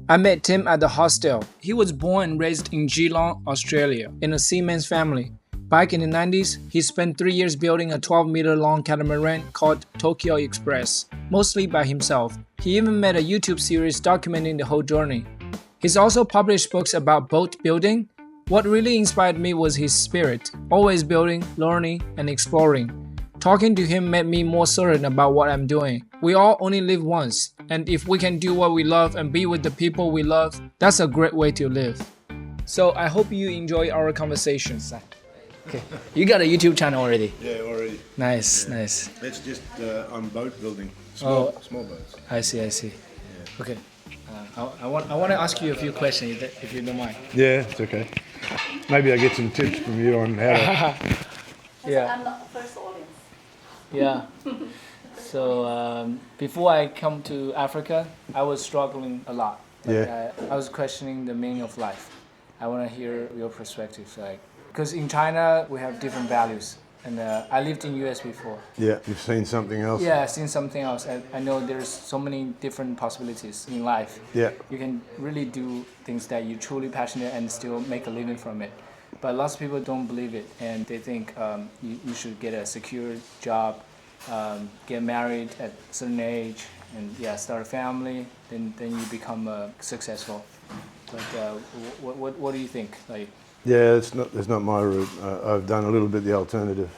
I met Tim at the hostel. He was born and raised in Geelong, Australia, in a seaman's family. Back in the 90s, he spent 3 years building a 12-meter long catamaran called Tokyo Express, mostly by himself. He even made a YouTube series documenting the whole journey. He's also published books about boat building. What really inspired me was his spirit, always building, learning, and exploring. Talking to him made me more certain about what I'm doing. We all only live once, and if we can do what we love and be with the people we love, that's a great way to live. So I hope you enjoy our conversations. Okay, you got a YouTube channel already? Yeah, already. Nice, Yeah. nice. That's just on boat building, small boats. I see. Yeah. Okay, I want to ask you a few questions if you don't mind. Yeah, it's okay. Maybe I get some tips from you on how to... Yeah. I'm not the first audience. Yeah. So before I come to Africa, I was struggling a lot. I was questioning the meaning of life. I want to hear your perspective, because in China we have different values, and I lived in US before. Yeah, you've seen something else. Yeah, I've seen something else. I know there's so many different possibilities in life. Yeah. You can really do things that you're truly passionate and still make a living from it. But lots of people don't believe it, and they think you should get a secure job, get married at a certain age, and start a family. Then you become successful. But what do you think? Yeah, it's not my route. I've done a little bit the alternative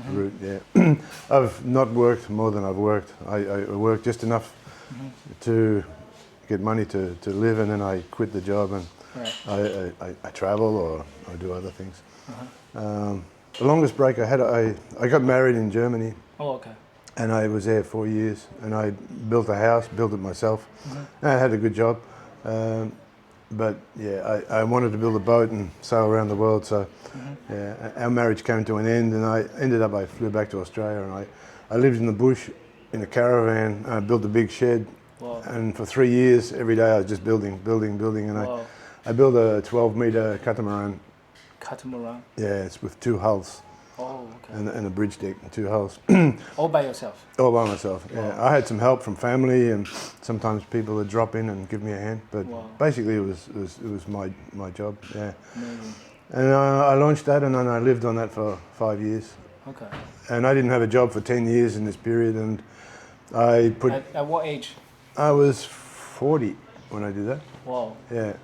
route. Yeah, I've not worked more than I've worked. I worked just enough to get money to live, and then I quit the job and. Right. I travel or I do other things. The longest break I had, I got married in Germany. Oh, okay. And I was there 4 years, and I built a house, built it myself. And I had a good job. But yeah, I wanted to build a boat and sail around the world. So yeah, our marriage came to an end, and I flew back to Australia, and I lived in the bush in a caravan. I built a big shed. Wow. And for 3 years, every day I was just building, and wow. I built a 12-meter catamaran. Catamaran? Yeah, it's with 2 hulls. Oh, okay. And a bridge deck and 2 hulls. All by yourself? All by myself, wow. Yeah. I had some help from family, and sometimes people would drop in and give me a hand. But wow. basically it was my job, yeah. Amazing. And I launched that, and then I lived on that for 5 years. Okay. And I didn't have a job for 10 years in this period, and I put... At what age? I was 40 when I did that. Wow. Yeah.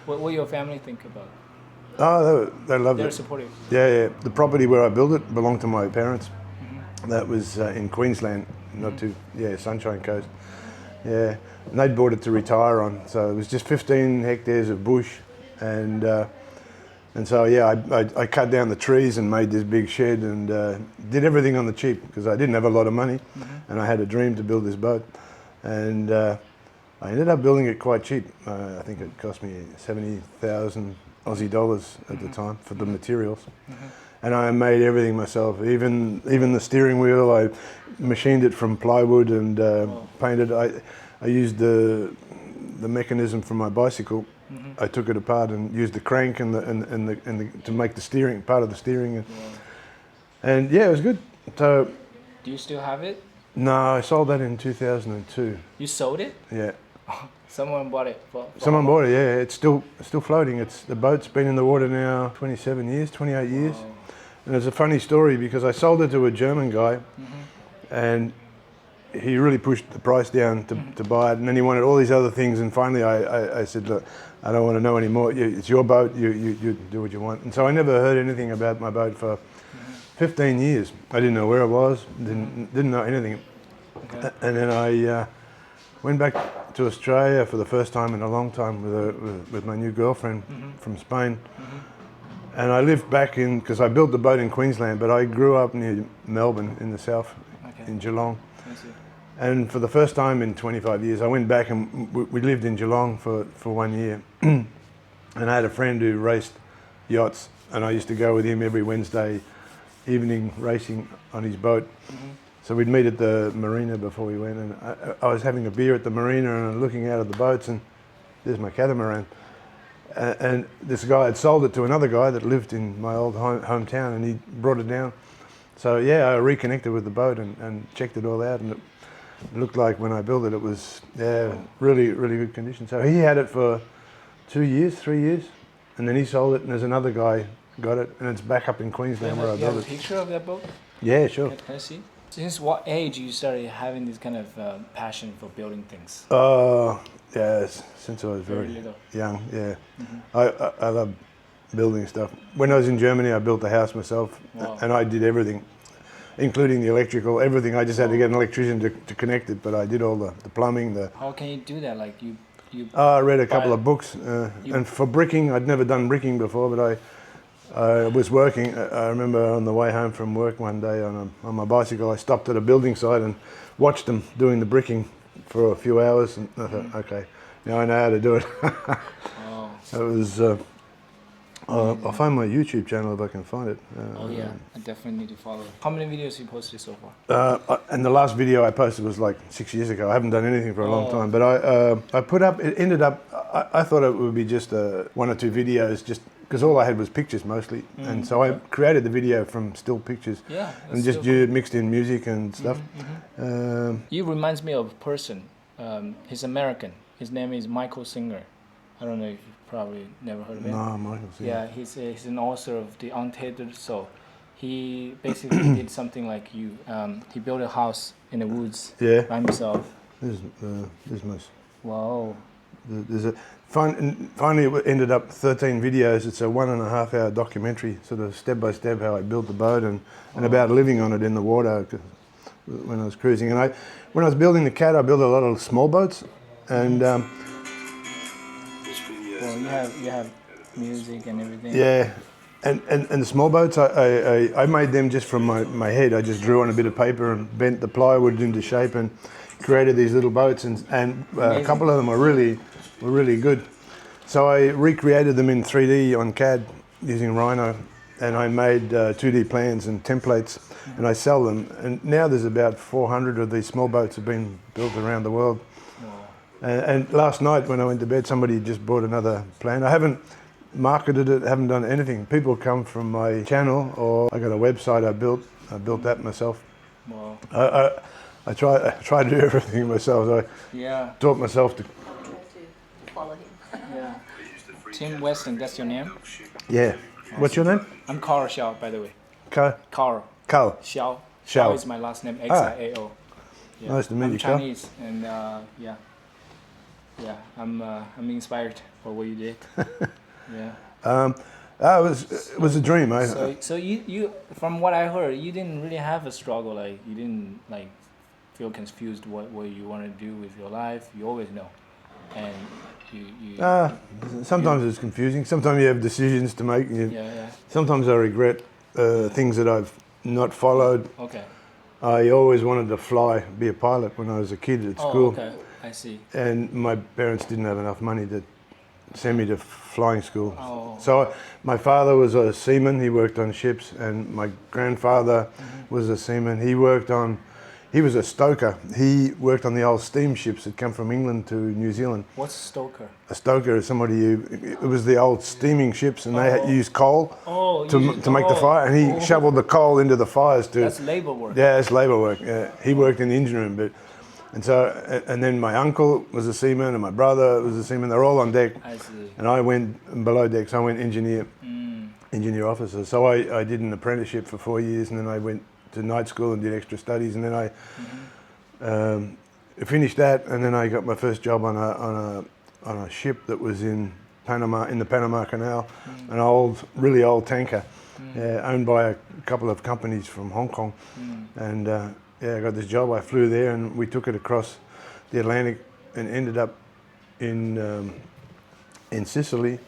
What your family think about it? Oh, they loved it. They're supportive. Yeah. The property where I built it belonged to my parents. That was in Queensland, not too, Sunshine Coast. Yeah, and they'd bought it to retire on. So it was just 15 hectares of bush, and so I cut down the trees and made this big shed, and did everything on the cheap because I didn't have a lot of money, and I had a dream to build this boat, and I ended up building it quite cheap. I think it cost me 70,000 Aussie dollars at the time for the materials. And I made everything myself, even the steering wheel. I machined it from plywood and painted. I used the mechanism from my bicycle. I took it apart and used the crank and to make the steering, part of the steering. And yeah, it was good. So. Do you still have it? No, I sold that in 2002. You sold it? Yeah. Someone bought it. Someone bought it. Yeah, it's still floating. The boat's been in the water now 27 years, 28 years. Wow. And it's a funny story because I sold it to a German guy, and he really pushed the price down to buy it. And then he wanted all these other things. And finally, I said, look, I don't want to know anymore. It's your boat. You do what you want. And so I never heard anything about my boat for 15 years. I didn't know where it was. Didn't know anything. Okay. And then I went back to Australia for the first time in a long time with my new girlfriend from Spain. And I lived back because I built the boat in Queensland, but I grew up near Melbourne in the south, in Geelong. And for the first time in 25 years, I went back and we lived in Geelong for 1 year. And I had a friend who raced yachts, and I used to go with him every Wednesday evening racing on his boat. So we'd meet at the marina before we went, and I was having a beer at the marina and looking out at the boats, and there's my catamaran. And this guy had sold it to another guy that lived in my old hometown, and he brought it down. So yeah, I reconnected with the boat and checked it all out, and It looked like when I built it, it was really, really good condition. So he had it for 2 years, 3 years, and then he sold it, and there's another guy got it, and it's back up in Queensland where I built it. You have a picture of that boat? Yeah, sure. Can I see? Since what age you started having this kind of passion for building things? Yeah, since I was very little. young, yeah. I love building stuff. When I was in Germany, I built the house myself, and I did everything, including the electrical, everything. I just had to get an electrician to connect it, but I did all the plumbing. How can you do that? Like you I read a couple of books, and for bricking, I'd never done bricking before, but I was working. I remember on the way home from work one day on my bicycle, I stopped at a building site and watched them doing the bricking for a few hours, and I thought, okay, now I know how to do it. It was. I'll find my YouTube channel if I can find it. I definitely need to follow. How many videos you posted so far? And the last video I posted was like 6 years ago. I haven't done anything for a long time, but I put up. It ended up. I thought it would be just 1 or 2 videos, just because all I had was pictures mostly, and so I created the video from still pictures, and just mixed in music and stuff. You reminds me of a person. He's American. His name is Michael Singer. I don't know if you've probably never heard of him. No, Michael Singer. Yeah, he's an author of The Untethered Soul. He basically did something like you. He built a house in the woods by himself. This is nice. Wow. There's a finally it ended up 13 videos. It's a 1.5 hour documentary, sort of step by step how I built the boat and about living on it in the water when I was cruising. And when I was building the Cat, I built a lot of small boats, and you have music and everything. Yeah, and the small boats, I made them just from my head. I just drew on a bit of paper and bent the plywood into shape and created these little boats, and a couple of them were really good. So I recreated them in 3D on CAD using Rhino, and I made 2D plans and templates, and I sell them. And now there's about 400 of these small boats have been built around the world. And last night when I went to bed, somebody just bought another plan. I haven't marketed it, haven't done anything. People come from my channel, or I got a website I built that myself. Wow. I try to do everything myself. So I taught myself to follow him. Yeah. Tim Weston, that's your name? Yeah. What's your name? I'm Carl Xiao, by the way. Carl. Carl. Xiao. Xiao is my last name, Xiao. Yeah. Nice to meet you, Carl. I'm Chinese, and I'm inspired for what you did. It was a dream. So you from what I heard, you didn't really have a struggle. Like you didn't like feel confused what you want to do with your life. You always know, and you. Sometimes it's confusing. Sometimes you have decisions to make. Sometimes I regret things that I've not followed. Okay. I always wanted to fly, be a pilot when I was a kid at school. Okay. I see. And my parents didn't have enough money to send me to flying school. So my father was a seaman. He worked on ships, and my grandfather was a seaman. He was a stoker. He worked on the old steamships that come from England to New Zealand. What's stoker? A stoker is somebody it was the old steaming ships, and they used coal to make the fire, and he shoveled the coal into the fires to. That's labor work. Yeah, it's labor work. Yeah. He worked in the engine room, and then my uncle was a seaman, and my brother was a seaman. They're all on deck. I see. And I went below deck, so I went engineer officer. So I did an apprenticeship for 4 years, and then I went to night school and did extra studies, and then I finished that, and then I got my first job on a ship that was in Panama, in the Panama Canal, an really old tanker, owned by a couple of companies from Hong Kong, and I got this job. I flew there, and we took it across the Atlantic and ended up in Sicily,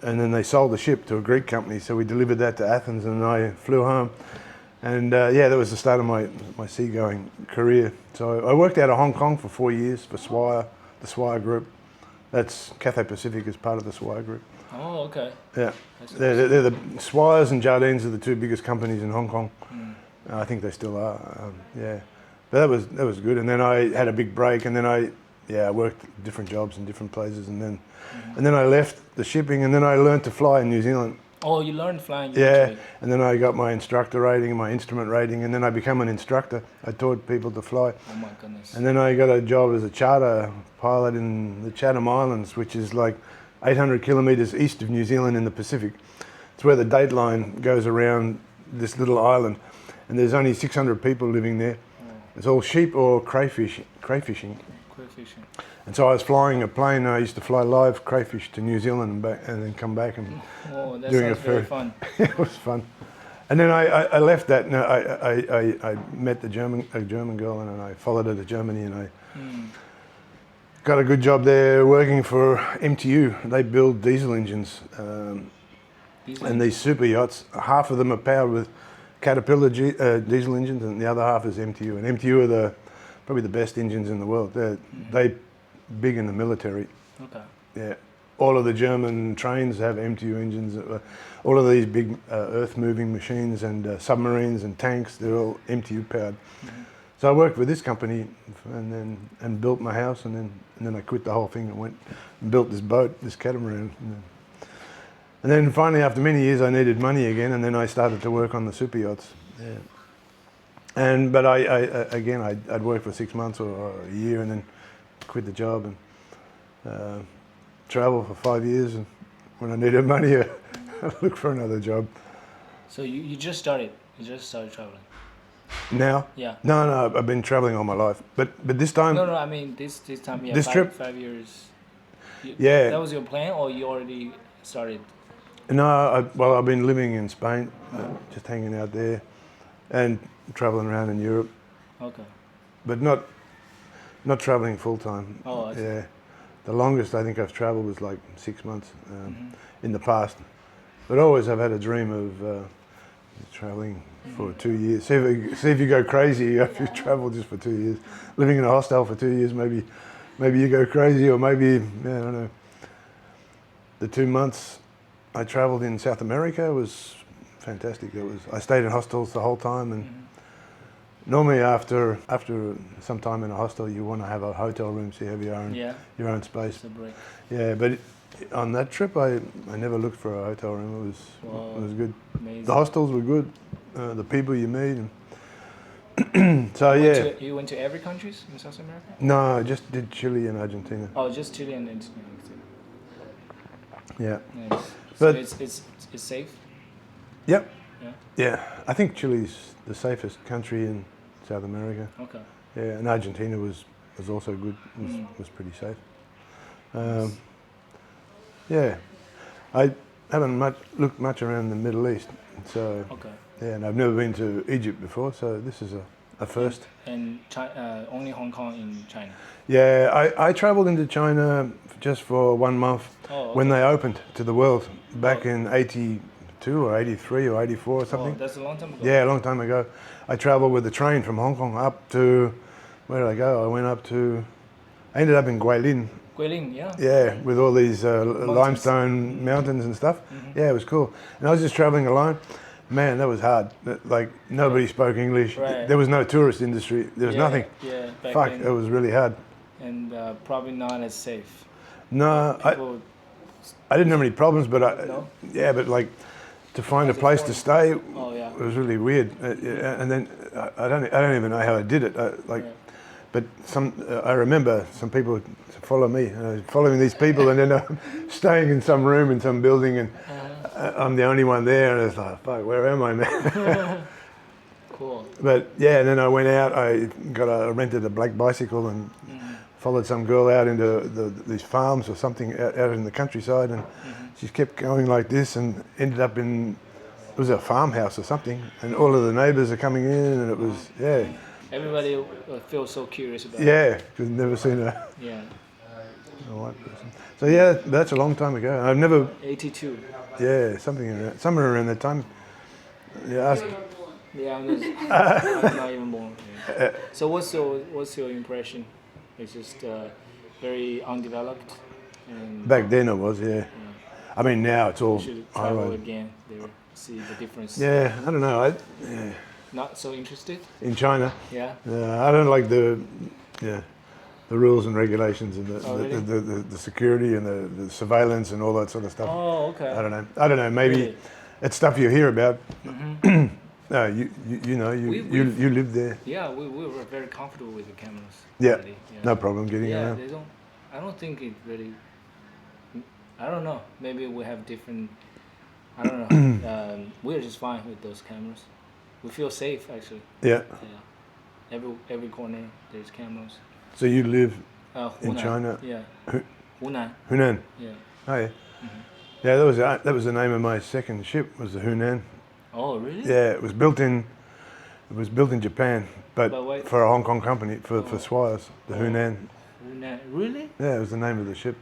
and then they sold the ship to a Greek company, so we delivered that to Athens, and I flew home. And that was the start of my seagoing career. So I worked out of Hong Kong for 4 years for Swire, the Swire Group. That's Cathay Pacific is part of the Swire Group. Oh, okay. Yeah, they're the Swires and Jardines are the two biggest companies in Hong Kong. I think they still are. But that was good. And then I had a big break, and then I worked different jobs in different places, and then I left the shipping, and then I learned to fly in New Zealand. Oh, you learned flying. Yeah, Usually. and then I got my instructor rating, my instrument rating, and then I became an instructor. I taught people to fly. Oh my goodness. And then I got a job as a charter pilot in the Chatham Islands, which is like 800 kilometres east of New Zealand in the Pacific. It's where the date line goes around this little island, and there's only 600 people living there. It's all sheep or crayfishing. Crayfishing. And so I was flying a plane. I used to fly live crayfish to New Zealand and back, and then come back and Oh, that doing sounds a very ferry. fun. It was fun. And then I left that. And I met a German girl, and I followed her to Germany, and I got a good job there working for MTU. They build diesel engines, and these super yachts. Half of them are powered with Caterpillar diesel engines, and the other half is MTU. And MTU are probably the best engines in the world. They big in the military. Okay. Yeah, all of the German trains have MTU engines. All of these big earth-moving machines and submarines and tanks, they're all MTU powered. So I worked with this company and built my house, and then I quit the whole thing and went and built this boat, this catamaran. And then finally, after many years, I needed money again, and then I started to work on the super yachts. Yeah. But I'd work for 6 months or a year, and then quit the job and travel for 5 years. And when I needed money, I looked for another job. So you just started. You just started traveling. Now? Yeah. No, I've been traveling all my life. But this time. No. I mean this time. Yeah. This trip. 5 years. Yeah. That was your plan, or you already started? No, I've been living in Spain, just hanging out there, and traveling around in Europe. Okay. But not traveling full time. Oh, I see. Yeah. The longest I think I've traveled was like 6 months in the past. But always I've had a dream of traveling for 2 years. See if you go crazy if you travel just for 2 years. Living in a hostel for 2 years, maybe you go crazy, or maybe, I don't know. The 2 months I traveled in South America was fantastic. I stayed in hostels the whole time, and normally after some time in a hostel, you want to have a hotel room, so you have your own space. It's a break. Yeah, but on that trip, I never looked for a hotel room. It was good. Amazing. The hostels were good. The people you meet, and so You went to every countries in South America? No, I just did Chile and Argentina. Oh, just Chile and Argentina. Yeah. Nice. But so it's safe. Yep. Yeah. Yeah, I think Chile's the safest country in South America. Okay. Yeah, and Argentina was also good. Was pretty safe. Yeah, I haven't looked much around the Middle East, so Okay. yeah, and I've never been to Egypt before, so this is a first. And only Hong Kong in China. Yeah, I travelled into China just for 1 month when they opened to the world back in '82 or '83 or '84 or something. Oh, that's a long time ago. Yeah, a long time ago. I travelled with the train from Hong Kong up to, where did I go? I ended up in Guilin. Guilin, yeah. Yeah, with all these limestone mountains and stuff. Yeah, it was cool. And I was just travelling alone. Man, that was hard. Like, nobody spoke English. Right. There was no tourist industry. There was nothing. Yeah, back Fuck, then. it was really hard. And probably not as safe. No, People, I didn't have any problems, but No? yeah, but like to find a place to stay, it was really weird. And then I don't even know how I did it. But I remember some people follow me, following these people, and then staying in some room in some building, and I'm the only one there, and it's like, fuck, where am I, man? cool. But yeah, and then I went out. I rented a black bicycle and followed some girl out into these farms or something out in the countryside, and she kept going like this, and ended up it was a farmhouse or something, and all of the neighbours are coming in, and it was Everybody feels so curious about it. Yeah, because never seen a white person. So yeah, that's a long time ago. I've never. 82. Yeah, somewhere around that time. Yeah. Yeah, I'm not even born. Yeah. So what's your impression? It's just very undeveloped. And Back then it was, yeah. I mean, now it's all. you should travel again there, see the difference. Yeah, I don't know. Not so interested? In China. Yeah. I don't like the the rules and regulations and really? the security and the surveillance and all that sort of stuff. Oh, okay. I don't know. Maybe Really? it's stuff you hear about. No, you know, you live there. Yeah, we were very comfortable with the cameras. Yeah, already, no problem getting Yeah, around. they don't. I don't think it really. I don't know. Maybe we have different. I don't know. We're just fine with those cameras. We feel safe actually. Yeah. Yeah. Every corner there's cameras. So you live in Hunan. China? Yeah. Hunan. Hunan. Yeah. Oh yeah. Yeah, that was the name of my second ship. Was the Hunan. Oh really? Yeah, it was built in Japan, but wait. for a Hong Kong company for Swires, the Hunan. Hunan. Really? Yeah, it was the name of the ship.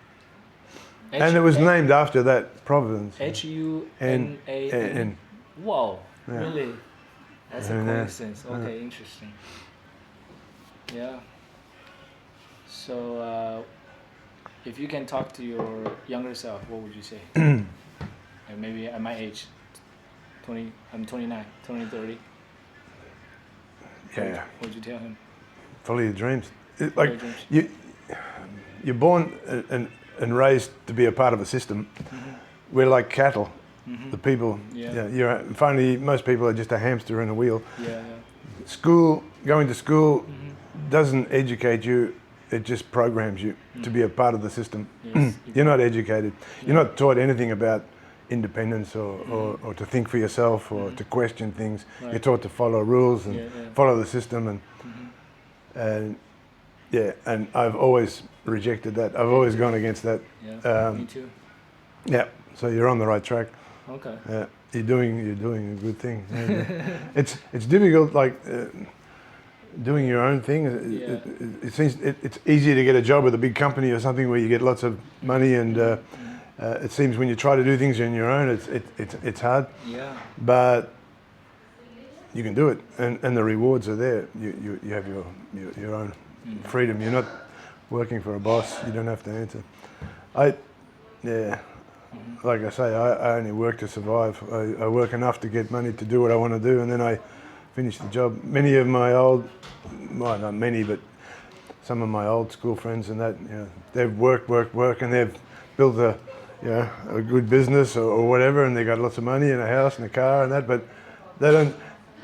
And it was named after that province. Hunan. Wow, Yeah. really? That's a Hunan. coincidence. Okay, interesting. Yeah. So, if you can talk to your younger self, what would you say? And maybe at my age, 20. I'm 29, turning 30. Yeah. What would you tell him? Follow your dreams. Follow your dreams. You're born and raised to be a part of a system. We're like cattle. The people. Yeah. Finally, most people are just a hamster in a wheel. Yeah. Going to school doesn't educate you. It just programs you to be a part of the system. Yes. You're not educated. You're not taught anything about independence or to think for yourself or to question things. Right. You're taught to follow rules and follow the system and I've always rejected that. I've always gone against that. Yeah. Me too. Yeah. So you're on the right track. Okay. Yeah. You're doing a good thing. It's difficult, like doing your own thing. It seems it's easier to get a job with a big company or something where you get lots of money, and it seems when you try to do things on your own, it's hard. Yeah. But you can do it, and the rewards are there. You have your own freedom. You're not working for a boss. You don't have to answer. Like I say, I only work to survive. I work enough to get money to do what I want to do, and then I finish the job. Many of my old, well, not many, but some of my old school friends and that, they've worked, and they've built a good business or whatever, and they got lots of money and a house and a car and that, but they've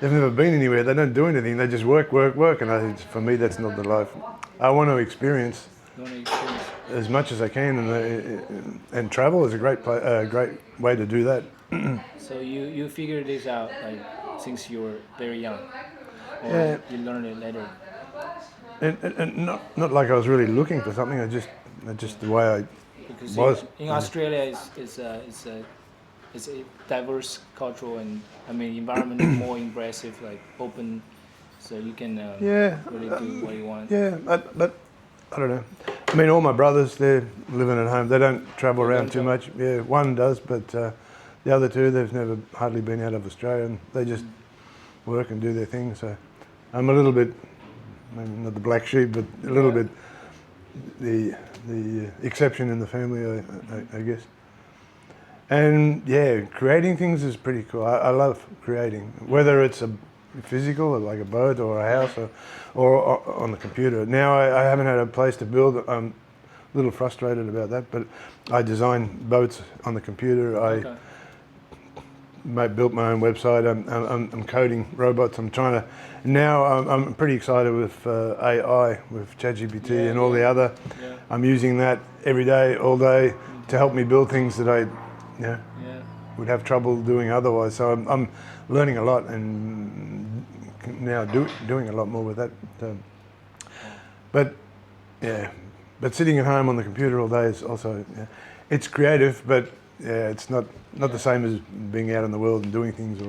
never been anywhere. They don't do anything. They just work, and I think for me that's not the life. I want to experience as much as I can, and travel is a great way to do that. So you figured this out like since you were very young, or you learned it later? And not like I was really looking for something. I just the way I was. In Australia, it's a diverse cultural and environment more impressive, like open, so you can really do what you want. Yeah, but I don't know. I mean, all my brothers, they're living at home. They don't travel around too much. Yeah, one does, but the other two, they've never hardly been out of Australia, and they just work and do their thing. So I'm a little bit, maybe not the black sheep, but a little bit the exception in the family, I guess. And yeah, creating things is pretty cool. I love creating, whether it's a physical, like a boat or a house, or on the computer. Now I haven't had a place to build. I'm a little frustrated about that, but I design boats on the computer. I built my own website. I'm coding robots. I'm trying to. Now I'm pretty excited with AI, with ChatGPT and all the other. Yeah. I'm using that every day, all day, to help me build things that I would have trouble doing otherwise. So I'm learning a lot, and now doing a lot more with that. But sitting at home on the computer all day is also, it's creative, but it's not the same as being out in the world and doing things.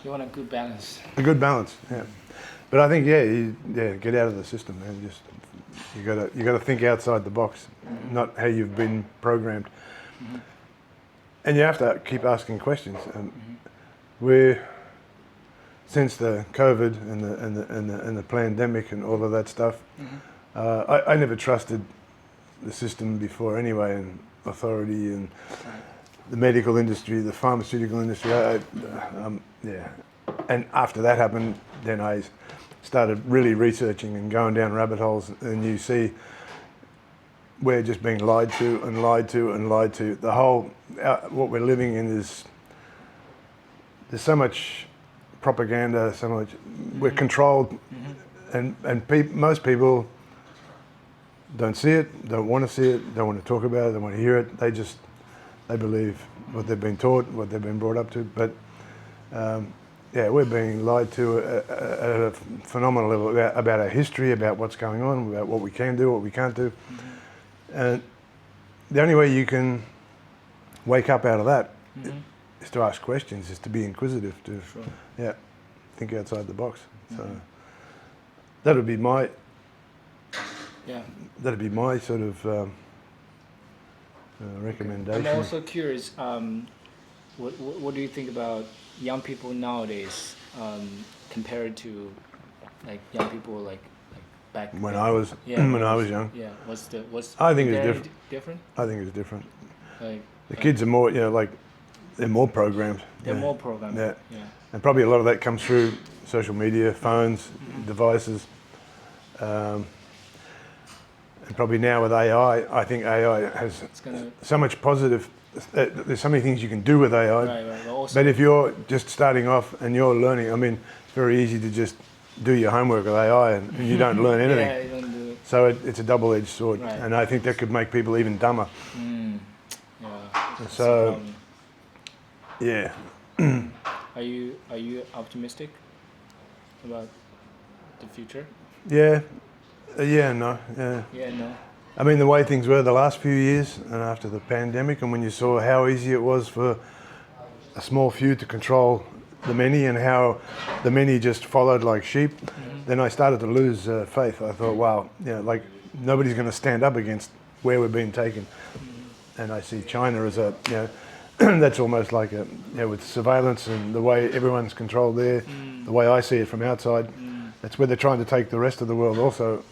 You want a good balance. A good balance, yeah. But I think get out of the system, man. Just you got to think outside the box, not how you've been programmed. And you have to keep asking questions. Since the COVID and the pandemic and all of that stuff, I never trusted the system before anyway, and authority and the medical industry, the pharmaceutical industry. And after that happened, then I started really researching and going down rabbit holes, and you see we're just being lied to and lied to and lied to. The whole, what we're living in is, there's so much propaganda, so much, we're controlled, and most people don't see it, don't want to see it, don't want to talk about it, don't want to hear it. They believe what they've been taught, what they've been brought up to. But yeah, we're being lied to at a phenomenal level about our history, about what's going on, about what we can do, what we can't do. And the only way you can wake up out of that is to ask questions, is to be inquisitive, to think outside the box. So that'd be my sort of recommendation. I'm also curious. What do you think about young people nowadays compared to like young people like back when then? I was when I was young? Yeah. I think it's different. Different? I think it's different. Like the kids are more, like they're more programmed. They're more programmed. Yeah. Yeah. And probably a lot of that comes through social media, phones, devices. And probably now with AI, I think AI has so much positive. There's so many things you can do with AI. Right. But if you're just starting off and you're learning, I mean, it's very easy to just do your homework with AI and you don't learn anything. Yeah, you don't do it. So it's a double-edged sword, Right. and I think that could make people even dumber. Yeah. So, yeah. Are you optimistic about the future? Yeah. Yeah, no. Yeah. Yeah, no. I mean, the way things were the last few years and after the pandemic, and when you saw how easy it was for a small few to control the many and how the many just followed like sheep, then I started to lose faith. I thought, wow, like nobody's going to stand up against where we're being taken. And I see China as a, that's almost like a, with surveillance and the way everyone's controlled there, the way I see it from outside, that's where they're trying to take the rest of the world also.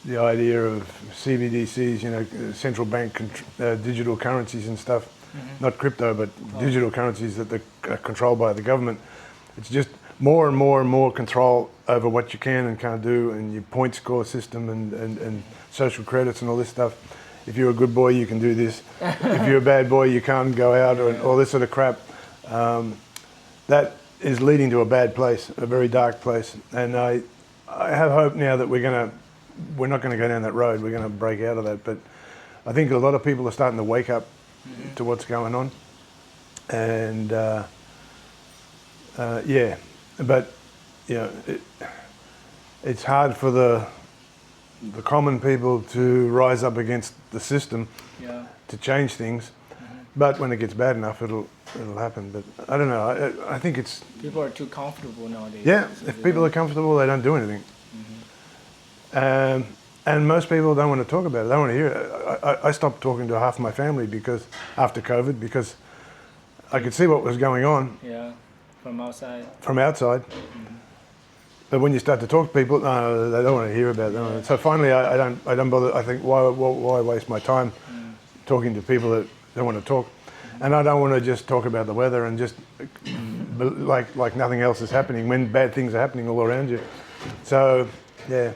The idea of CBDCs, central bank digital currencies and stuff, not crypto, but digital currencies that are controlled by the government. It's just more and more and more control over what you can and can't do, and your point score system and social credits and all this stuff. If you're a good boy, you can do this. If you're a bad boy, you can't go out, or all this sort of crap. That is leading to a bad place, a very dark place. And I have hope now that we're not going to go down that road. We're going to break out of that. But I think a lot of people are starting to wake up to what's going on. And but it's hard for the common people to rise up against the system to change things. But when it gets bad enough, it'll happen. But I don't know. I think it's people are too comfortable nowadays. Yeah, so if people are comfortable, they don't do anything. And most people don't want to talk about it. They don't want to hear it. I stopped talking to half my family because after COVID, because I could see what was going on. Yeah, from outside. From outside. But when you start to talk to people, no, they don't want to hear about it. So finally, I don't bother. I think why waste my time talking to people that don't want to talk, and I don't want to just talk about the weather and just like nothing else is happening when bad things are happening all around you. So yeah.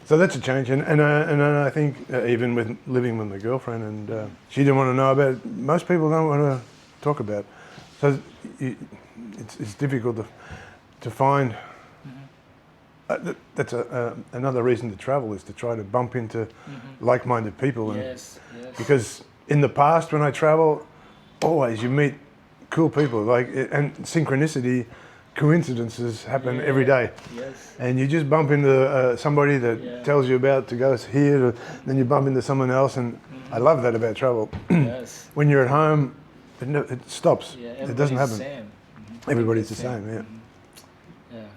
So that's a change, and I think even with living with my girlfriend, and she didn't want to know about it. Most people don't want to talk about it. So it's difficult to find. That's another reason to travel, is to try to bump into like-minded people. And Yes. because in the past when I travel, always you meet cool people, and synchronicity. Coincidences happen every day, and you just bump into somebody that tells you about to go here, then you bump into someone else, and I love that about travel. When you're at home, it stops. It doesn't happen. Same. Everybody's the same. Yeah. Yeah.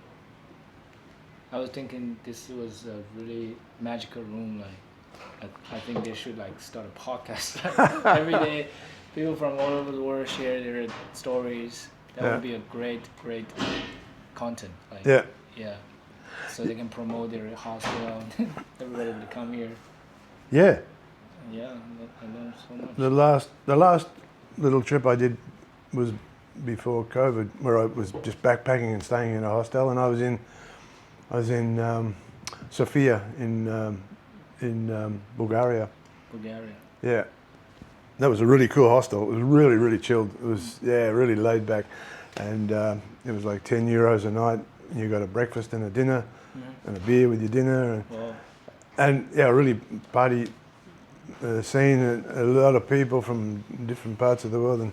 I was thinking this was a really magical room. I think they should start a podcast every day. People from all over the world share their stories. That would be a great content. Yeah. So they can promote their hospital. Everybody would come here. Yeah. Yeah, I learned so much. The last little trip I did was before COVID, where I was just backpacking and staying in a hostel, and I was in Sofia in Bulgaria. Bulgaria. Yeah, that was a really cool hostel. It was really, really chilled. It was really laid back, and it was like €10 a night. And you got a breakfast and a dinner, and a beer with your dinner, and really party scene. A lot of people from different parts of the world, and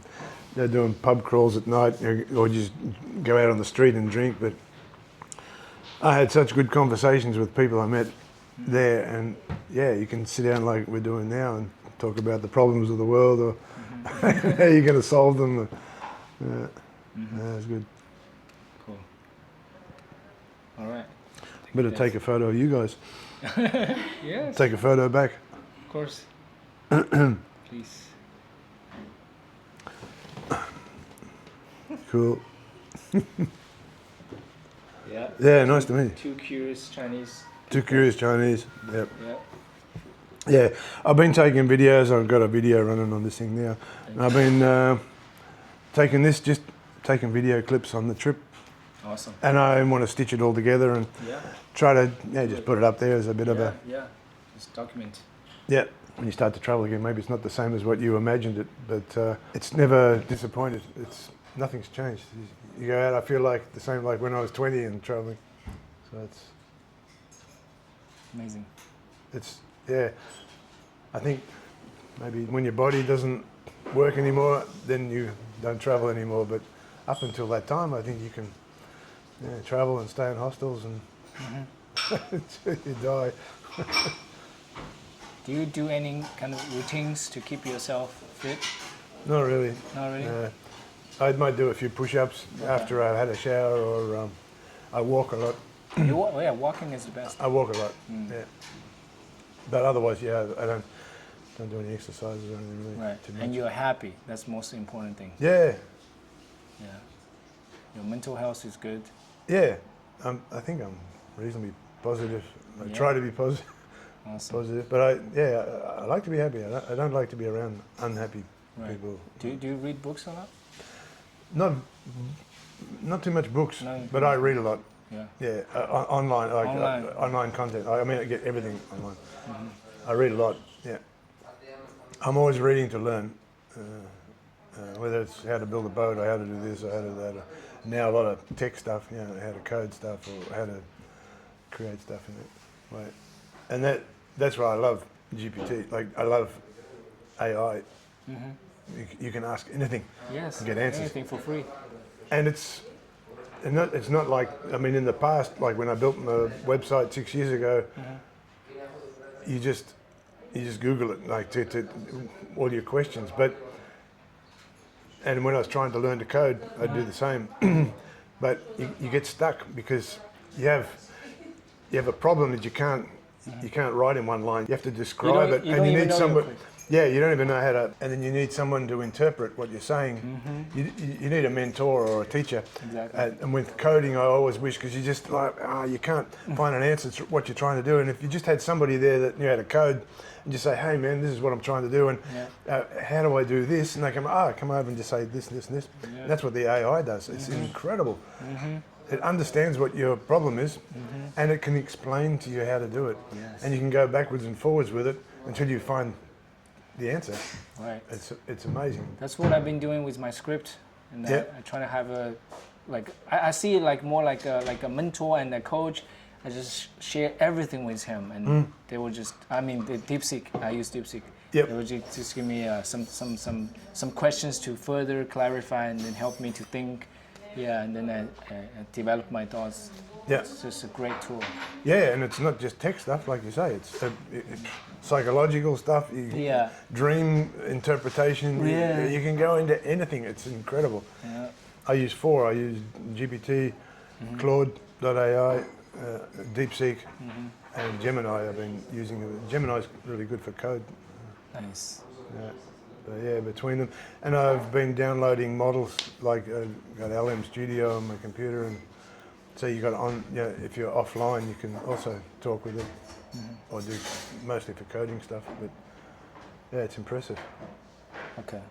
they're doing pub crawls at night, or just go out on the street and drink. But I had such good conversations with people I met there, and you can sit down like we're doing now and talk about the problems of the world, or how you're going to solve them. That's good. Cool. All right. Better take a photo of you guys. Yes. Take a photo back. Of course. Please. Cool. Yeah. Yeah, nice to meet you. Two curious Chinese. Two curious Chinese. Yep. Yeah. Yeah, I've been taking videos. I've got a video running on this thing now. And I've been taking video clips on the trip. Awesome. And I want to stitch it all together and try to just put it up there as a bit of a... Yeah, just document. Yeah, when you start to travel again, maybe it's not the same as what you imagined it, but it's never disappointed. Nothing's changed. You go out, I feel like the same like when I was 20 and traveling. So it's... Amazing. I think maybe when your body doesn't work anymore, then you don't travel anymore. But up until that time, I think you can travel and stay in hostels and until you die. Do you do any kind of routines to keep yourself fit? Not really. Not really? I might do a few push-ups after I've had a shower, or I walk a lot. Walking is the best. I walk a lot, But otherwise, I don't do any exercises or anything really. Right, too much. and you're happy. That's the most important thing. Yeah. Yeah. Your mental health is good. Yeah. I think I'm reasonably positive. I try to be positive. Awesome. Positive, but I like to be happy. I don't like to be around unhappy people. Do you read books a lot? Not too much books, but I read a lot. Yeah. Online, online content. I mean, I get everything online. I read a lot. Yeah. I'm always reading to learn, whether it's how to build a boat, or how to do this, or how to do that. Now a lot of tech stuff, how to code stuff, or how to create stuff in it. Right. And that's why I love GPT. Like, I love AI. You can ask anything and get answers. Anything for free. And it's not like, I mean, in the past, like when I built my website 6 years ago, you just Google it, like to all your questions. And when I was trying to learn to code, I'd do the same. But you get stuck because you have a problem that you can't write in one line. You have to describe it, and you need someone. Yeah, you don't even know how to, and then you need someone to interpret what you're saying. You need a mentor or a teacher. Exactly. And with coding, I always wish, because you just you can't find an answer to what you're trying to do. And if you just had somebody there that knew how to code, and just say, hey man, this is what I'm trying to do, and how do I do this? And they come over and just say this, this, and this. And that's what the AI does. It's incredible. It understands what your problem is, and it can explain to you how to do it. Yes. And you can go backwards and forwards with it until you find the answer. Right. It's amazing. That's what I've been doing with my script, and I try to have I see it like more like a mentor and a coach. I just share everything with him, and they will just. I mean, the DeepSeek. I use DeepSeek. Yep. They will just give me some questions to further clarify and then help me to think. Yeah, and then I develop my thoughts. Yeah. It's just a great tool. Yeah, and it's not just tech stuff, like you say. It's psychological stuff. Dream interpretation. Yeah. You can go into anything. It's incredible. Yeah. I use 4. I use GPT, Claude.ai, DeepSeek, and Gemini. I've been using it. Gemini's really good for code. Nice. Yeah. But between them, and I've been downloading models like got LM Studio on my computer, and so you got if you're offline, you can also talk with it, or do mostly for coding stuff. But yeah, it's impressive. Okay.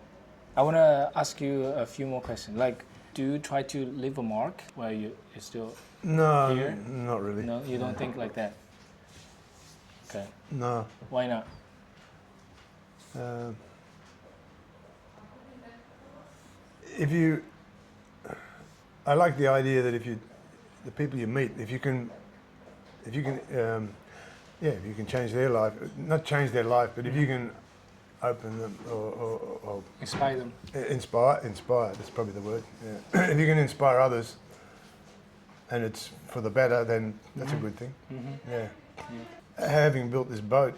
I want to ask you a few more questions. Like, do you try to leave a mark while you're still No, here? not really. No, you don't think like that? Okay. No. Why not? If you, I like the idea that the people you meet, if you can, if you can change their life, not change their life, but if you can open them or Inspire them. inspire, that's probably the word. Yeah. If you can inspire others, and it's for the better, then that's a good thing. Yeah. Having built this boat,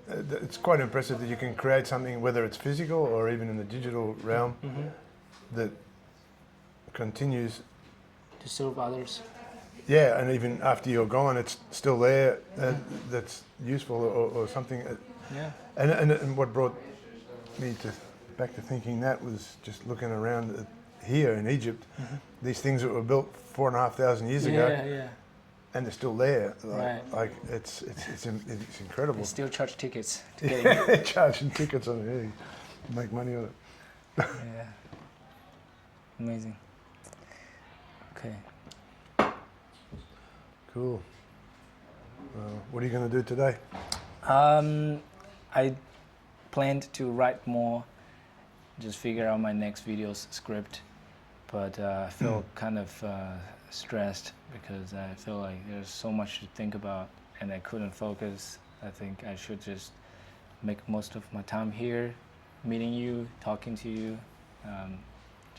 it's quite impressive that you can create something, whether it's physical or even in the digital realm, that continues To serve others. Yeah, and even after you're gone, it's still there. That's useful or something. Yeah. And what brought me back to thinking that was just looking around here in Egypt. These things that were built 4,500 years ago, Yeah. and they're still there. Right. Like it's incredible. They still charge tickets to get in. Charging tickets on it, make money on it. Yeah. Amazing. Okay. Cool. What are you going to do today? I planned to write more, just figure out my next video's script, but I feel kind of stressed because I feel like there's so much to think about and I couldn't focus. I think I should just make most of my time here, meeting you, talking to you,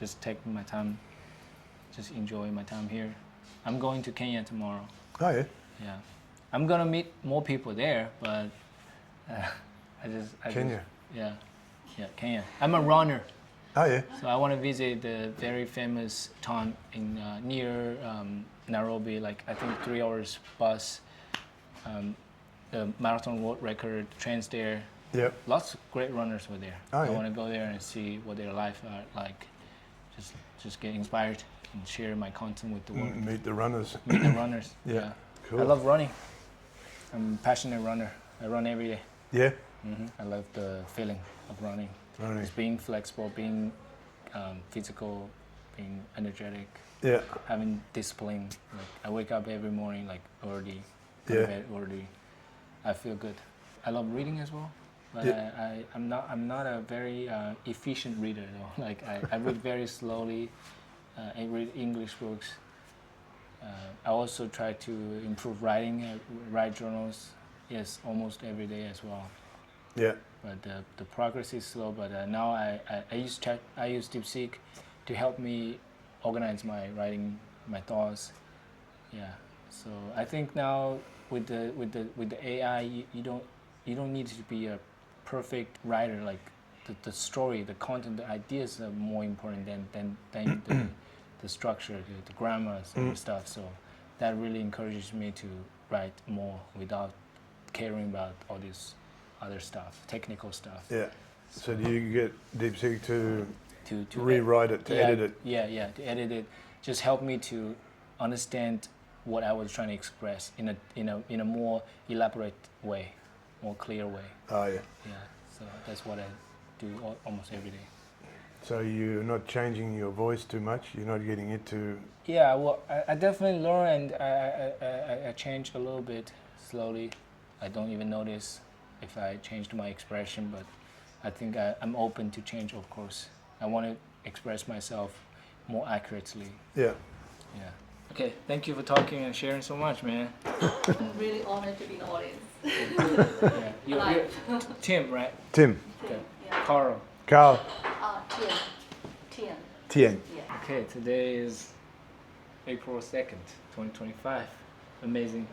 just take my time, just enjoy my time here. I'm going to Kenya tomorrow. Oh yeah. Yeah, I'm gonna meet more people there, but Kenya. Yeah, Kenya. I'm a runner, Oh yeah. so I want to visit the very famous town in near Nairobi. Like I think 3 hours bus. The marathon world record trains there. Yep. Lots of great runners were there. Oh, I yeah. want to go there and see what their life are like. Just get inspired and share my content with the world. Meet the runners. Meet the runners. Yeah. Cool. I love running. I'm a passionate runner. I run every day. Yeah. I love the feeling of running. Running. Just being flexible, being physical, being energetic, Yeah. having discipline. Like I wake up every morning like early, go Yeah. to bed early. I feel good. I love reading as well, but Yeah. I'm not a very efficient reader though. Like I read very slowly. I read English books. I also try to improve writing. I write journals, yes, almost every day as well. Yeah. But the progress is slow. But now I use DeepSeek to help me organize my writing, my thoughts. Yeah. So I think now with the AI, you don't need to be a perfect writer. Like the story, the content, the ideas are more important than the structure, the grammar and stuff. So that really encourages me to write more without caring about all this other stuff, technical stuff. Yeah. So do you get DeepSeek to To rewrite it, to edit it? Yeah, to edit it. Just help me to understand what I was trying to express in a more elaborate way, more clear way. Oh yeah. Yeah. So that's what I do almost every day. So you're not changing your voice too much. You're not getting it to. Yeah, well, I definitely learn and I change a little bit slowly. I don't even notice if I changed my expression, but I think I'm open to change, of course. I want to express myself more accurately. Yeah. Yeah. Okay, thank you for talking and sharing so much, man. I'm really honored to be in the audience. Yeah. You're Tim, right? Tim. Okay. Yeah. Carl. Carl. Tian. Tian. Tien. Yeah. Okay, today is April 2nd, 2025. Amazing.